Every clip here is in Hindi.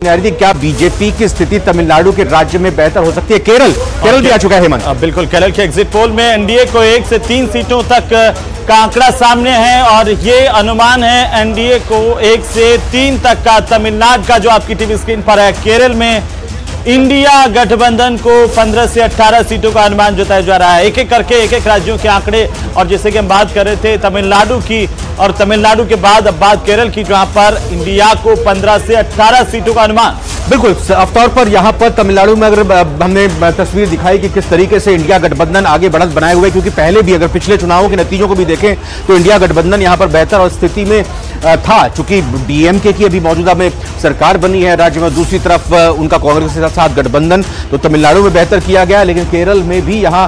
क्या बीजेपी की स्थिति तमिलनाडु के राज्य में बेहतर हो सकती है? केरल भी आ चुका है हेमंत। बिल्कुल, केरल के एग्जिट पोल में एनडीए को 1 से 3 सीटों तक का आंकड़ा सामने है और ये अनुमान है एनडीए को 1 से 3 तक का। तमिलनाडु का जो आपकी टीवी स्क्रीन पर है, केरल में इंडिया गठबंधन को 15 से 18 सीटों का अनुमान जताया जा रहा है। एक एक करके एक एक राज्यों के आंकड़े, और जैसे कि हम बात कर रहे थे तमिलनाडु की, और तमिलनाडु के बाद अब बात केरल की, जहां पर इंडिया को 15 से 18 सीटों का अनुमान। बिल्कुल, साफ तौर पर यहां पर तमिलनाडु में अगर हमने तस्वीर दिखाई कि किस तरीके से इंडिया गठबंधन आगे बढ़त बनाए हुए, क्योंकि पहले भी अगर पिछले चुनावों के नतीजों को भी देखें तो इंडिया गठबंधन यहां पर बेहतर और स्थिति में था। चूंकि डीएमके की अभी मौजूदा में सरकार बनी है राज्य में, दूसरी तरफ उनका कांग्रेस के साथ गठबंधन, तो तमिलनाडु में बेहतर किया गया। लेकिन केरल में भी यहां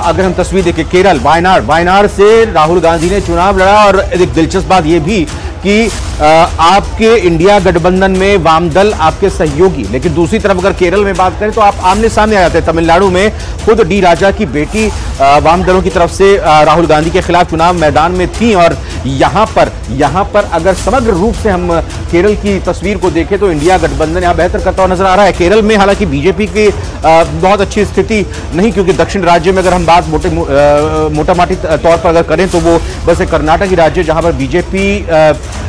अगर हम तस्वीर देखें, केरल वायनाड से राहुल गांधी ने चुनाव लड़ा, और एक दिलचस्प बात यह भी कि आपके इंडिया गठबंधन में वाम दल आपके सहयोगी, लेकिन दूसरी तरफ अगर केरल में बात करें तो आप आमने सामने आ जाते हैं। तमिलनाडु में खुद डी राजा की बेटी वाम दलों की तरफ से राहुल गांधी के खिलाफ चुनाव मैदान में थी, और यहां पर अगर समग्र रूप से हम केरल की तस्वीर को देखें तो इंडिया गठबंधन यहां बेहतर करता हुआ नजर आ रहा है। केरल में हालांकि बीजेपी की बहुत अच्छी स्थिति नहीं, क्योंकि दक्षिण राज्य में अगर हम बात मोटा-माटी तौर पर अगर करें तो वो बस एक कर्नाटक ही राज्य जहां पर बीजेपी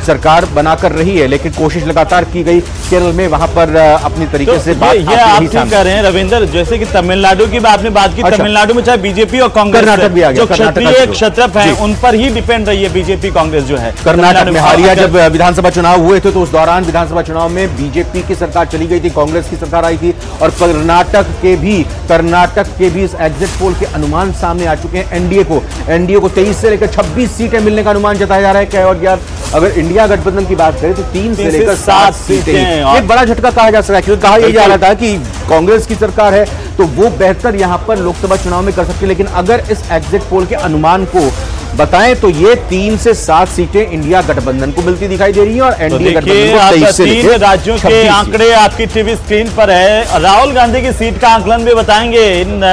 सरकार बनाकर रही है, लेकिन कोशिश लगातार की गई केरल में वहां पर अपनी तरीके से बात आप कर रहे हैं रविंदर, जैसे कि तमिलनाडु की आपने बात की। अच्छा। तमिलनाडु में चाहे बीजेपी और कांग्रेस, कर्नाटक भी आ गया, जो क्षत्रिय क्षत्रप है उन पर ही डिपेंड रही है बीजेपी कांग्रेस जो है। कर्नाटक में हालिया जब विधानसभा चुनाव हुए थे तो उस दौरान विधानसभा चुनाव में बीजेपी की सरकार चली गई थी, कांग्रेस की सरकार आई थी, और कर्नाटक के भी इस एग्जिट पोल के अनुमान सामने आ चुके हैं। एनडीए को 23 से लेकर 26 सीटें मिलने का अनुमान जताया जा रहा है। क्या और यार, अगर इंडिया गठबंधन की बात करें तो 3 से लेकर 7 सीटें, एक बड़ा झटका कहा जा सकता है, क्योंकि कहा यह जा रहा था कि कांग्रेस की सरकार है तो वो बेहतर यहां पर लोकसभा चुनाव में कर सकती है। लेकिन अगर इस एग्जिट पोल के अनुमान को बताएं तो ये 3 से 7 सीटें इंडिया गठबंधन को मिलती दिखाई दे रही है, और एनडीए गठबंधन को 23 से लेकर 3 राज्यों के आंकड़े आपकी टीवी स्क्रीन पर है। राहुल गांधी की सीट का आंकलन भी बताएंगे इन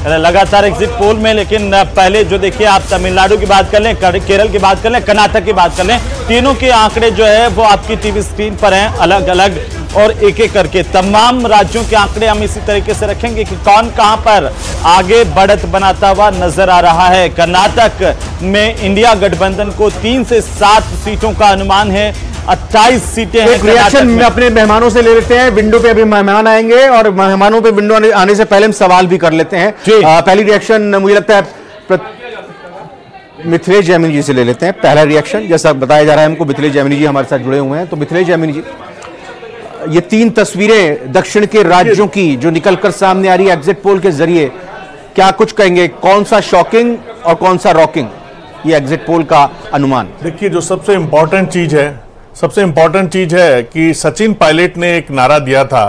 लगातार एग्जिट पोल में, लेकिन पहले जो देखिए आप तमिलनाडु की बात कर लें, केरल की बात कर लें, कर्नाटक की बात कर लें, तीनों के आंकड़े जो है वो आपकी टीवी स्क्रीन पर हैं अलग अलग, और एक एक करके तमाम राज्यों के आंकड़े हम इसी तरीके से रखेंगे कि कौन कहां पर आगे बढ़त बनाता हुआ नजर आ रहा है। कर्नाटक में इंडिया गठबंधन को 3 से 7 सीटों का अनुमान है, 28 सीटें हैं। रिएक्शन में अपने मेहमानों से ले लेते हैं, विंडो पे अभी मेहमान आएंगे और मेहमानों पे विंडो आने से पहले हम सवाल भी कर लेते हैं। पहली रिएक्शन मुझे लगता है मिथिलेश जैमिनी जी से ले लेते हैं। पहला रिएक्शन जैसा बताया जा रहा है हमको, मिथिलेश जैमिनी जी हमारे साथ जुड़े हुए हैं। तो मिथिलेश जैमिनी जी, ये 3 तस्वीरें दक्षिण के राज्यों की जो निकलकर सामने आ रही है एग्जिट पोल के जरिए, क्या कुछ कहेंगे? कौन सा शॉकिंग और कौन सा रॉकिंग ये एग्जिट पोल का अनुमान? देखिए, जो सबसे इंपॉर्टेंट चीज है कि सचिन पायलट ने एक नारा दिया था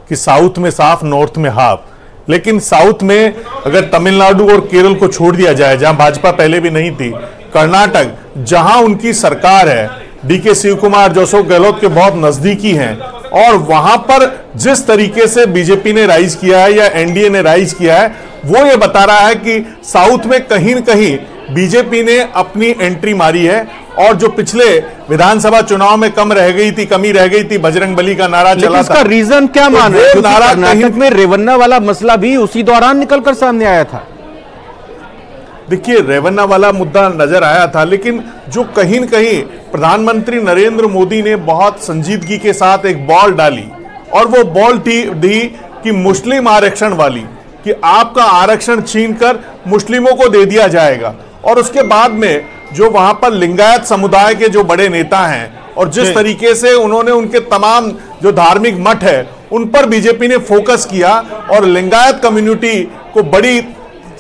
कि साउथ में साफ, नॉर्थ में हाफ। लेकिन साउथ में अगर तमिलनाडु और केरल को छोड़ दिया जाए, जहां भाजपा पहले भी नहीं थी, कर्नाटक जहां उनकी सरकार है, डीके शिव कुमार जो अशोक गहलोत के बहुत नजदीकी हैं, और वहां पर जिस तरीके से बीजेपी ने राइज किया है या एनडीए ने राइज किया है, वो ये बता रहा है कि साउथ में कहीं न कहीं बीजेपी ने अपनी एंट्री मारी है। और जो पिछले विधानसभा चुनाव में कमी रह गई थी, बजरंगबली का नारा चला था। इसका रीजन क्या मान रहे हैं? कर्नाटक में रेवन्ना वाला मसला भी उसी दौरान निकलकर सामने आया था। देखिए, रेवन्ना वाला मुद्दा नजर आया था, लेकिन जो कहीं न कहीं प्रधानमंत्री नरेंद्र मोदी ने बहुत संजीदगी के साथ एक बॉल डाली, और वो बॉल दी कि मुस्लिम आरक्षण वाली, कि आपका आरक्षण छीनकर मुस्लिमों को दे दिया जाएगा। और उसके बाद में जो वहां पर लिंगायत समुदाय के जो बड़े नेता हैं, और जिस तरीके से उन्होंने उनके तमाम जो धार्मिक मठ है उन पर बीजेपी ने फोकस किया, और लिंगायत कम्युनिटी को बड़ी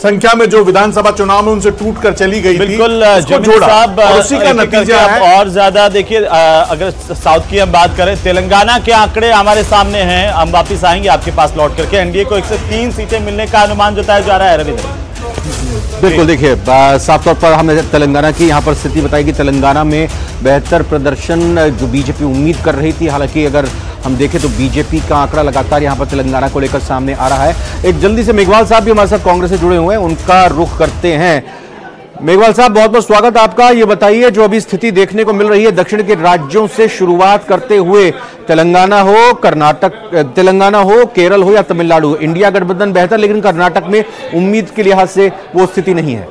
संख्या में जो विधानसभा चुनाव में उनसे टूट कर चली गई बिल्कुल साहब, उसी का नतीजा है। और ज्यादा देखिए, अगर साउथ की हम बात करें, तेलंगाना के आंकड़े हमारे सामने हैं, हम वापिस आएंगे आपके पास लौट करके। एनडीए को 1 से 3 सीटें मिलने का अनुमान जताया जा रहा है रविंद्र। बिल्कुल, देखिए साफ तौर पर हमने तेलंगाना की यहाँ पर स्थिति बताई कि तेलंगाना में बेहतर प्रदर्शन जो बीजेपी उम्मीद कर रही थी। हालांकि अगर हम देखें तो बीजेपी का आंकड़ा लगातार यहाँ पर तेलंगाना को लेकर सामने आ रहा है। एक जल्दी से मेघवाल साहब भी हमारे साथ कांग्रेस से जुड़े हुए हैं, उनका रुख करते हैं। मेघवाल साहब, बहुत बहुत स्वागत आपका। ये बताइए, जो अभी स्थिति देखने को मिल रही है दक्षिण के राज्यों से शुरुआत करते हुए, तेलंगाना हो, केरल हो या तमिलनाडु, इंडिया गठबंधन बेहतर, लेकिन कर्नाटक में उम्मीद के लिहाज से वो स्थिति नहीं है।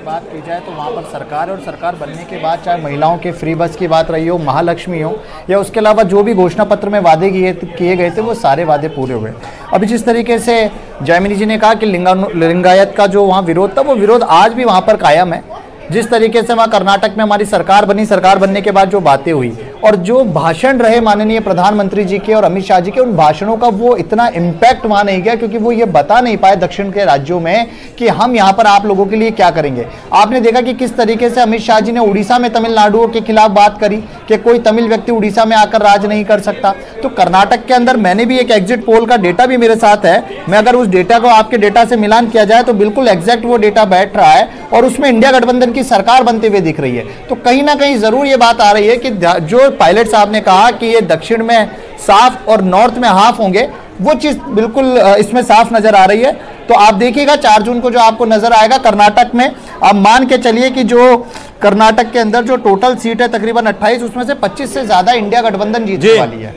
बात की जाए तो वहाँ पर सरकार और सरकार बनने के बाद चाहे महिलाओं के फ्री बस की बात रही हो, महालक्ष्मी हो, या उसके अलावा जो भी घोषणा पत्र में वादे किए गए थे वो सारे वादे पूरे हुए। अभी जिस तरीके से जयमिनी जी ने कहा कि लिंगायत का जो वहाँ विरोध था, वो विरोध आज भी वहाँ पर कायम है। जिस तरीके से वहाँ कर्नाटक में हमारी सरकार बनी, सरकार बनने के बाद जो बातें हुई और जो भाषण रहे माननीय प्रधानमंत्री जी के और अमित शाह जी के, उन भाषणों का वो इतना इम्पैक्ट वहाँ नहीं गया, क्योंकि वो ये बता नहीं पाए दक्षिण के राज्यों में कि हम यहाँ पर आप लोगों के लिए क्या करेंगे। आपने देखा कि किस तरीके से अमित शाह जी ने उड़ीसा में तमिलनाडु के खिलाफ बात करी कि कोई तमिल व्यक्ति उड़ीसा में आकर राज नहीं कर सकता। तो कर्नाटक के अंदर मैंने भी एक एग्जिट पोल का डेटा भी मेरे साथ है, मैं अगर उस डेटा को आपके डेटा से मिलान किया जाए तो बिल्कुल एग्जैक्ट वो डेटा बैठ रहा है और उसमें इंडिया गठबंधन की सरकार बनते हुए दिख रही है। तो कहीं ना कहीं जरूर ये बात आ रही है कि जो पायलट साहब ने कहा कि ये दक्षिण में साफ और नॉर्थ में हाफ होंगे, वो चीज बिल्कुल इसमें साफ नजर आ रही है। तो आप देखिएगा 4 जून को जो आपको नजर आएगा कर्नाटक में, आप मान के चलिए कि जो कर्नाटक के अंदर जो टोटल सीट है तकरीबन 28, उसमें से 25 से ज्यादा इंडिया गठबंधन जीतने वाली है।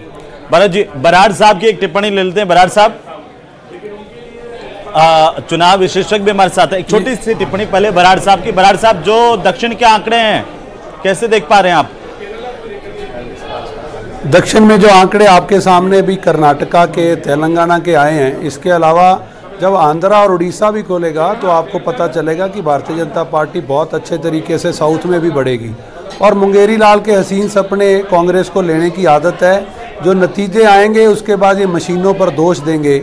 भरत जी, बराड़ साहब की एक टिप्पणी ले लेते हैं। बराड़ साहब, चुनाव विशेषज्ञ भी हमारे साथ है, एक छोटी सी टिप्पणी पहले बराड़ साहब की। बराड़ साहब, जो दक्षिण के आंकड़े हैं कैसे देख पा रहे हैं आप? दक्षिण में जो आंकड़े आपके सामने भी कर्नाटका के, तेलंगाना के आए हैं, इसके अलावा जब आंध्रा और उड़ीसा भी खोलेगा तो आपको पता चलेगा कि भारतीय जनता पार्टी बहुत अच्छे तरीके से साउथ में भी बढ़ेगी। और मुंगेरी लाल के हसीन सपने कांग्रेस को लेने की आदत है। जो नतीजे आएंगे उसके बाद ये मशीनों पर दोष देंगे।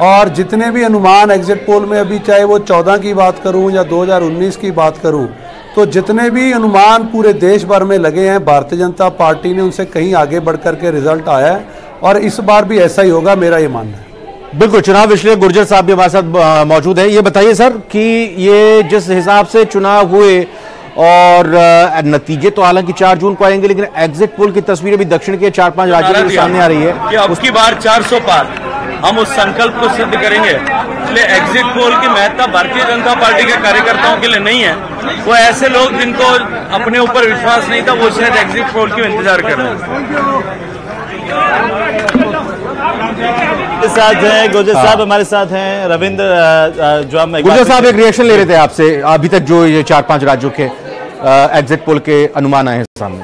और जितने भी अनुमान एग्जिट पोल में अभी, चाहे वो 14 की बात करूं या 2019 की बात करूं, तो जितने भी अनुमान पूरे देश भर में लगे हैं, भारतीय जनता पार्टी ने उनसे कहीं आगे बढ़कर के रिजल्ट आया है और इस बार भी ऐसा ही होगा, मेरा ये मानना है। बिल्कुल, चुनाव विश्लेषक गुर्जर साहब भी हमारे साथ मौजूद है। ये बताइए सर कि ये जिस हिसाब से चुनाव हुए और नतीजे तो हालांकि 4 जून को आएंगे, लेकिन एग्जिट पोल की तस्वीर भी दक्षिण के 4-5 राज्यों के सामने आ रही है कि अब की बार 400 पार, हम उस संकल्प को सिद्ध करेंगे। इसलिए एग्जिट पोल की महत्ता भारतीय जनता पार्टी के कार्यकर्ताओं के लिए नहीं है। वो ऐसे लोग जिनको अपने ऊपर विश्वास नहीं था, वो शायद एग्जिट पोल की इंतजार कर रहे हैं। साथ हैं गुर्जर साहब, हमारे साथ हैं रविंद्र, जो हम गुर्जर साहब एक रिएक्शन ले रहे थे आपसे, अभी तक जो ये 4-5 राज्यों के एग्जिट पोल के अनुमान आए हैं सामने।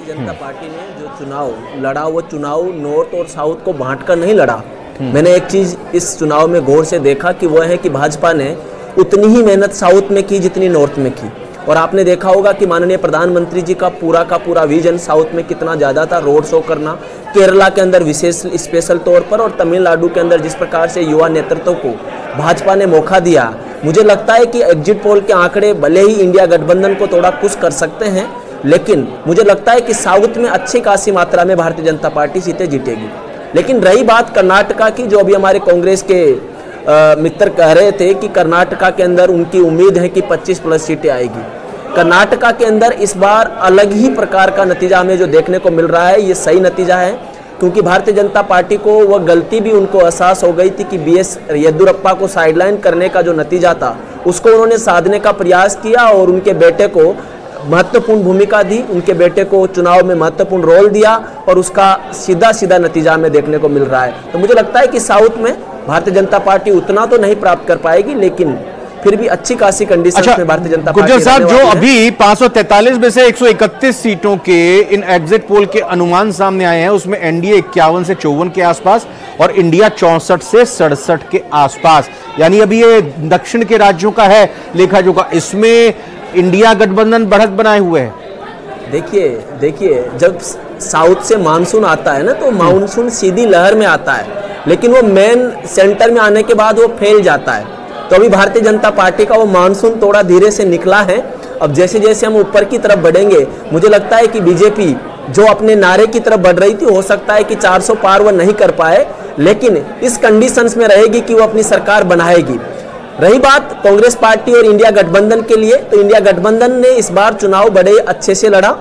जनता पार्टी ने जो चुनाव लड़ा, वो चुनाव नॉर्थ और साउथ को बांटकर नहीं लड़ा। मैंने एक चीज इस चुनाव में गौर से देखा कि वो है कि भाजपा ने उतनी ही मेहनत साउथ में की जितनी नॉर्थ में की। और आपने देखा होगा कि माननीय प्रधानमंत्री जी का पूरा विजन साउथ में कितना ज़्यादा था, रोड शो करना, केरला के अंदर विशेष स्पेशल तौर पर, और तमिलनाडु के अंदर जिस प्रकार से युवा नेतृत्व को भाजपा ने मौका दिया। मुझे लगता है कि एग्जिट पोल के आंकड़े भले ही इंडिया गठबंधन को थोड़ा कुछ कर सकते हैं, लेकिन मुझे लगता है कि साउथ में अच्छी खासी मात्रा में भारतीय जनता पार्टी सीटें जीतेगी। लेकिन रही बात कर्नाटका की, जो अभी हमारे कांग्रेस के मित्र कह रहे थे कि कर्नाटका के अंदर उनकी उम्मीद है कि 25+ सीटें आएगी। कर्नाटका के अंदर इस बार अलग ही प्रकार का नतीजा हमें जो देखने को मिल रहा है, ये सही नतीजा है, क्योंकि भारतीय जनता पार्टी को वह गलती भी उनको एहसास हो गई थी कि BS येदियुरप्पा को साइडलाइन करने का जो नतीजा था उसको उन्होंने साधने का प्रयास किया और उनके बेटे को महत्वपूर्ण भूमिका दी, उनके बेटे को चुनाव में महत्वपूर्ण रोल दिया और उसका सीधा नतीजा हमें देखने को मिल रहा है। तो मुझे लगता है कि साउथ में भारतीय जनता पार्टी उतना तो नहीं प्राप्त कर पाएगी, लेकिन फिर भी अच्छी खासी कंडीशन में भारतीय जनता पार्टी। गुर्जर साहब, जो अभी 543 में से 131 सीटों के इन एग्जिट पोल के अनुमान सामने आए हैं, उसमें एनडीए 51 से 54 के आसपास और इंडिया 64 से 67 के आसपास, यानी अभी ये दक्षिण के राज्यों का है लेखा जोखा, इसमें इंडिया गठबंधन बढ़त बनाए हुए है। देखिए जब साउथ से मानसून आता है ना, तो मानसून सीधी लहर में आता है, लेकिन वो मेन सेंटर में आने के बाद वो फैल जाता है। तो अभी भारतीय जनता पार्टी का वो मानसून थोड़ा धीरे से निकला है। अब जैसे जैसे हम ऊपर की तरफ बढ़ेंगे, मुझे लगता है कि बीजेपी जो अपने नारे की तरफ बढ़ रही थी, हो सकता है कि 400 पार वो नहीं कर पाए, लेकिन इस कंडीशंस में रहेगी कि वो अपनी सरकार बनाएगी। रही बात कांग्रेस पार्टी और इंडिया गठबंधन के लिए, तो इंडिया गठबंधन ने इस बार चुनाव बड़े अच्छे से लड़ा,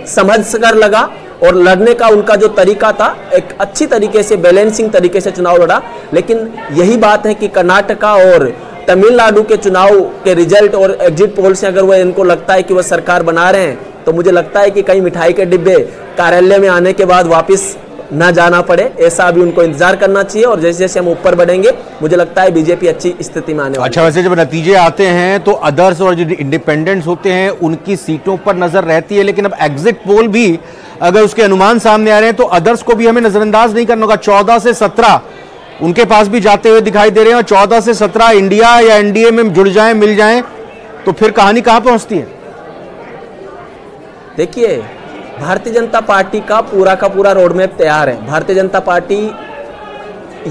समझ कर लगा और लड़ने का उनका जो तरीका था, एक अच्छी तरीके से बैलेंसिंग तरीके से चुनाव लड़ा। लेकिन यही बात है कि कर्नाटका और तमिलनाडु के चुनाव के रिजल्ट और एग्जिट पोल से अगर वो इनको लगता है कि वो सरकार बना रहे हैं, तो मुझे लगता है कि कहीं मिठाई के डिब्बे कार्यालय में आने के बाद वापस ना जाना पड़े, ऐसा अभी उनको इंतजार करना चाहिए। और जैसे जैसे हम ऊपर बढ़ेंगे, मुझे लगता है बीजेपी अच्छी स्थिति में आने वाली है। अच्छा, वैसे जब नतीजे आते हैं तो अदर्स और जो इंडिपेंडेंट्स होते हैं उनकी सीटों पर नजर रहती है, लेकिन अब एग्जिट पोल भी अगर उसके अनुमान सामने आ रहे हैं तो अदर्स को भी हमें नजरअंदाज नहीं करना होगा। 14 से 17 उनके पास भी जाते हुए दिखाई दे रहे हैं, और 14 से 17 इंडिया या एनडीए में जुड़ जाएं, मिल जाएं, तो फिर कहानी कहां पहुंचती है? देखिए, भारतीय जनता पार्टी का पूरा रोड मैप तैयार है। भारतीय जनता पार्टी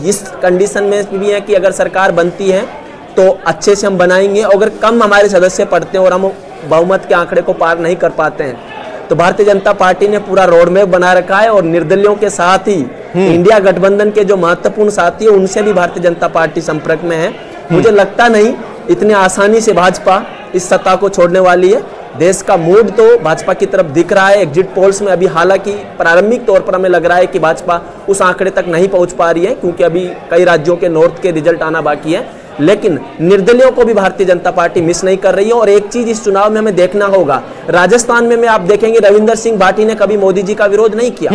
इस कंडीशन में भी है कि अगर सरकार बनती है तो अच्छे से हम बनाएंगे। अगर कम हमारे सदस्य पड़ते हैं और हम बहुमत के आंकड़े को पार नहीं कर पाते हैं, तो भारतीय जनता पार्टी ने पूरा रोड मैप बना रखा है। और निर्दलियों के साथ ही इंडिया गठबंधन के जो महत्वपूर्ण साथी है, उनसे भी भारतीय जनता पार्टी संपर्क में है। मुझे लगता नहीं इतने आसानी से भाजपा इस सत्ता को छोड़ने वाली है। देश का मूड तो भाजपा की तरफ दिख रहा है एग्जिट पोल्स में। अभी हालांकि प्रारंभिक तौर पर हमें लग रहा है कि भाजपा उस आंकड़े तक नहीं पहुंच पा रही है, क्योंकि अभी कई राज्यों के नॉर्थ के रिजल्ट आना बाकी है। लेकिन निर्दलियों को भी भारतीय जनता पार्टी मिस नहीं कर रही है। और एक चीज इस चुनाव में हमें देखना होगा, राजस्थान में आप देखेंगे रविंदर सिंह भाटी ने कभी मोदी जी का विरोध नहीं किया।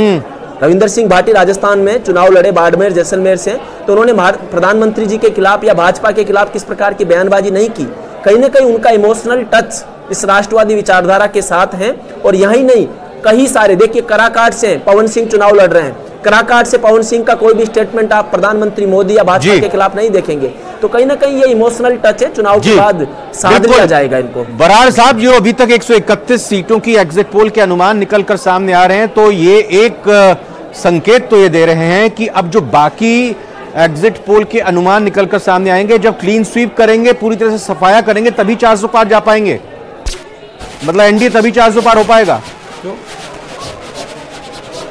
रविंदर सिंह भाटी राजस्थान में चुनाव लड़े बाड़मेर जैसलमेर से, तो उन्होंने प्रधानमंत्री जी के खिलाफ या भाजपा के खिलाफ किस प्रकार की बयानबाजी नहीं की। कहीं ना कहीं उनका इमोशनल टच इस राष्ट्रवादी विचारधारा के साथ है। और यही नहीं, कई सारे देखिए, कराकाट से पवन सिंह चुनाव लड़ रहे हैं, कराकाट से पवन सिंह का कोई भी स्टेटमेंट आप प्रधानमंत्री मोदी या भाजपा के खिलाफ नहीं देखेंगे। तो कहीं ना कहीं ये इमोशनल टच है, चुनाव के बाद साध लिया जाएगा इनको। बराड़ साहब, जो अभी तक 131 सीटों की एग्जिट पोल के अनुमान निकलकर सामने आ रहे हैं, तो ये एक संकेत तो ये दे रहे हैं कि अब जो बाकी एग्जिट पोल के अनुमान निकलकर सामने आएंगे, जब क्लीन स्वीप करेंगे, पूरी तरह से सफाया करेंगे, तभी 400 पार जा पाएंगे। मतलब एनडीए तभी 400 पार हो पाएगा।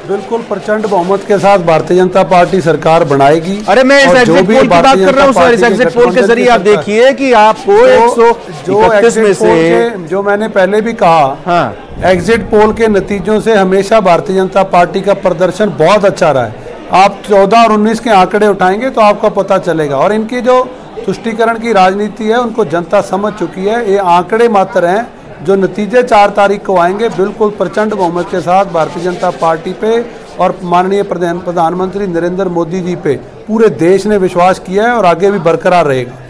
बिल्कुल प्रचंड बहुमत के साथ भारतीय जनता पार्टी सरकार बनाएगी। अरे मैं इस एग्जिट पोल की बात कर रहा हूं सर। इस एग्जिट पोल के जरिए आप देखिए कि आपको 131 में से, जो मैंने पहले भी कहा, हाँ, एग्जिट पोल के नतीजों से हमेशा भारतीय जनता पार्टी का प्रदर्शन बहुत अच्छा रहा है। आप 14 और 19 के आंकड़े उठाएंगे तो आपको पता चलेगा। और इनकी जो तुष्टीकरण की राजनीति है उनको जनता समझ चुकी है। ये आंकड़े मात्र हैं, जो नतीजे 4 तारीख को आएंगे बिल्कुल प्रचंड बहुमत के साथ भारतीय जनता पार्टी पे और माननीय प्रधानमंत्री नरेंद्र मोदी जी पे पूरे देश ने विश्वास किया है और आगे भी बरकरार रहेगा।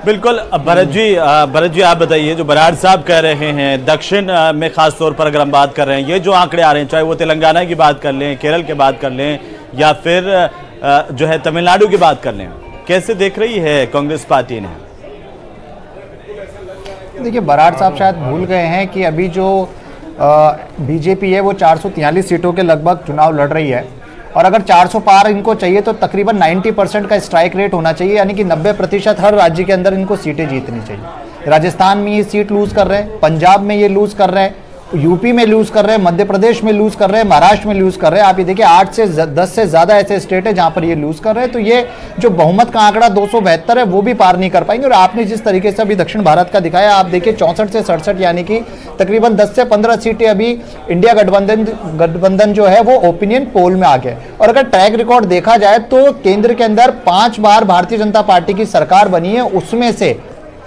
बिल्कुल। भरत जी आप बताइए, जो बराड़ साहब कह रहे हैं, दक्षिण में खास तौर पर अगर हम बात कर रहे हैं, ये जो आंकड़े आ रहे हैं, चाहे वो तेलंगाना की बात कर लें, केरल की बात कर लें, या फिर जो है तमिलनाडु की बात कर लें, कैसे देख रही है कांग्रेस पार्टी ने? देखिए, बराड़ साहब शायद भूल गए हैं कि अभी जो बीजेपी है वो 443 सीटों के लगभग चुनाव लड़ रही है। और अगर 400 पार इनको चाहिए तो तकरीबन 90% का स्ट्राइक रेट होना चाहिए, यानी कि 90% हर राज्य के अंदर इनको सीटें जीतनी चाहिए। राजस्थान में ये सीट लूज कर रहे हैं, पंजाब में ये लूज कर रहे हैं, यूपी में लूज कर रहे हैं, मध्य प्रदेश में लूज कर रहे हैं, महाराष्ट्र में लूज कर रहे हैं। आप ये देखिए 8 से 10 से ज्यादा ऐसे स्टेट है जहां पर ये लूज कर रहे हैं। तो ये जो बहुमत का आंकड़ा 272 है वो भी पार नहीं कर पाएंगे। और आपने जिस तरीके से अभी दक्षिण भारत का दिखाया, आप देखिए 64 से 67, यानी कि तकरीबन 10 से 15 सीटें अभी इंडिया गठबंधन जो है वो ओपिनियन पोल में आ गए। और अगर ट्रैक रिकॉर्ड देखा जाए तो केंद्र के अंदर 5 बार भारतीय जनता पार्टी की सरकार बनी है, उसमें से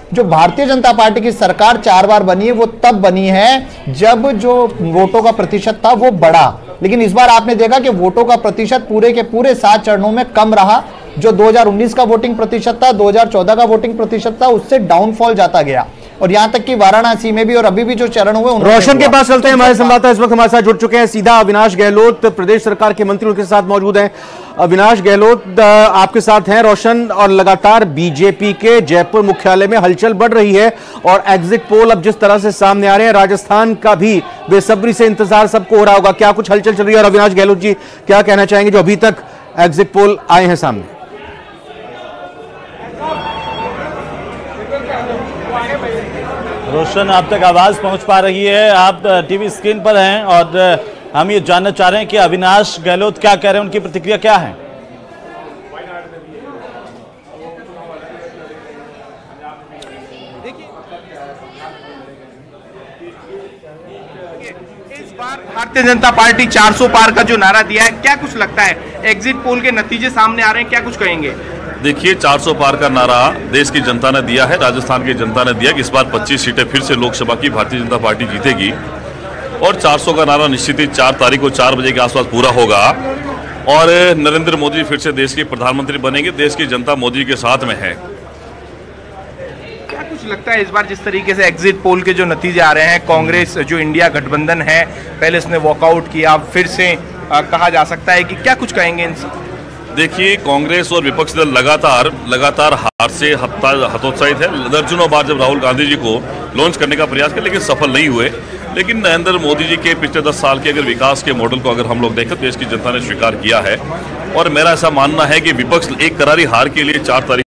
जो भारतीय जनता पार्टी की सरकार 4 बार बनी है वो तब बनी है जब जो वोटों का प्रतिशत था वो बढ़ा। लेकिन इस बार आपने देखा कि वोटों का प्रतिशत पूरे के पूरे 7 चरणों में कम रहा। जो 2019 का वोटिंग प्रतिशत था, 2014 का वोटिंग प्रतिशत था, उससे डाउनफॉल जाता गया। और यहां तक कि वाराणसी में भी और अभी भी जो चरण हुए। रोशन के पास चलते हैं, हमारे संवाददाता इस वक्त हमारे साथ जुड़ चुके हैं सीधा। अविनाश गहलोत प्रदेश सरकार के मंत्री उनके साथ मौजूद हैं। अविनाश गहलोत आपके साथ हैं रोशन, और लगातार बीजेपी के जयपुर मुख्यालय में हलचल बढ़ रही है और एग्जिट पोल अब जिस तरह से सामने आ रहे हैं, राजस्थान का भी बेसब्री से इंतजार सबको हो रहा होगा। क्या कुछ हलचल चल रही है और अविनाश गहलोत जी क्या कहना चाहेंगे जो अभी तक एग्जिट पोल आए हैं सामने? रोशन, आप तक आवाज पहुंच पा रही है? आप टीवी स्क्रीन पर हैं और हम ये जानना चाह रहे हैं कि अविनाश गहलोत क्या कह रहे हैं, उनकी प्रतिक्रिया क्या है? इस बार भारतीय जनता पार्टी 400 पार का जो नारा दिया है, क्या कुछ लगता है? एग्जिट पोल के नतीजे सामने आ रहे हैं, क्या कुछ कहेंगे? देखिए, 400 पार का नारा देश की जनता ने दिया है, राजस्थान की जनता ने दिया कि इस बार 25 सीटें फिर से लोकसभा की भारतीय जनता पार्टी जीतेगी और 400 का नारा निश्चित ही 4 तारीख को 4 बजे के आसपास पूरा होगा और नरेंद्र मोदी फिर से देश के प्रधानमंत्री बनेंगे। देश की जनता मोदी के साथ में है। क्या कुछ लगता है इस बार जिस तरीके से एग्जिट पोल के जो नतीजे आ रहे हैं, कांग्रेस जो इंडिया गठबंधन है, पहले इसने वॉकआउट किया, फिर से कहा जा सकता है कि क्या कुछ कहेंगे इनसे? देखिए, कांग्रेस और विपक्षी दल लगातार हार से हतोत्साहित है। दर्जनों बार जब राहुल गांधी जी को लॉन्च करने का प्रयास किया लेकिन सफल नहीं हुए। लेकिन नरेंद्र मोदी जी के पिछले 10 साल के अगर विकास के मॉडल को अगर हम लोग देखें तो देश की जनता ने स्वीकार किया है और मेरा ऐसा मानना है कि विपक्ष एक करारी हार के लिए 4 तारीख